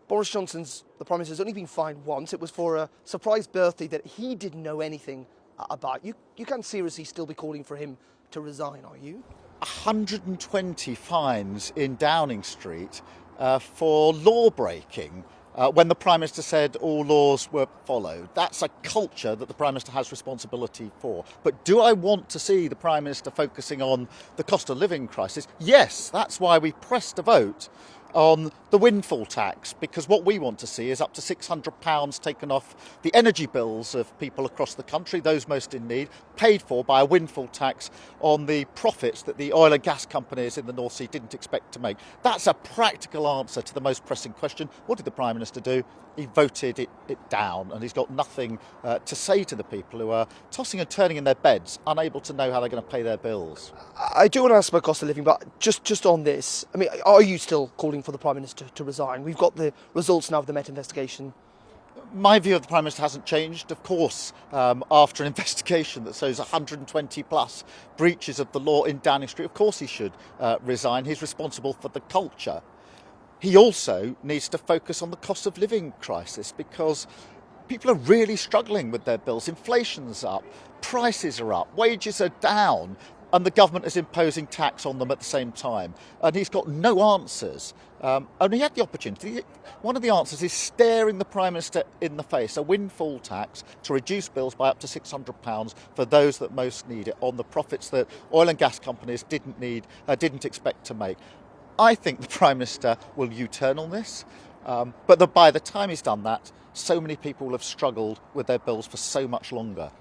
Boris Johnson's, the Prime Minister's only been fined once. It was for a surprise birthday that he didn't know anything about. You can't seriously still be calling for him to resign, are you? 120 fines in Downing Street for law breaking when the Prime Minister said all laws were followed. That's a culture that the Prime Minister has responsibility for. But do I want to see the Prime Minister focusing on the cost of living crisis? Yes, that's why we pressed a vote on the windfall tax, because what we want to see is up to £600 taken off the energy bills of people across the country, those most in need, paid for by a windfall tax on the profits that the oil and gas companies in the North Sea didn't expect to make. That's a practical answer to the most pressing question. What did the Prime Minister do? He voted it down, and he's got nothing to say to the people who are tossing and turning in their beds, unable to know how they're going to pay their bills. I do want to ask about cost of living, but just on this, I mean, are you still calling for the Prime Minister to resign? We've got the results now of the Met investigation. My view of the Prime Minister hasn't changed. Of course, after an investigation that shows 120 plus breaches of the law in Downing Street, of course he should resign. He's responsible for the culture. He also needs to focus on the cost of living crisis, because people are really struggling with their bills. Inflation's up, prices are up, wages are down, and the government is imposing tax on them at the same time. And he's got no answers. And he had the opportunity. One of the answers is staring the Prime Minister in the face, a windfall tax to reduce bills by up to £600 for those that most need it, on the profits that oil and gas companies didn't expect to make. I think the Prime Minister will U-turn on this, but by the time he's done that, so many people will have struggled with their bills for so much longer.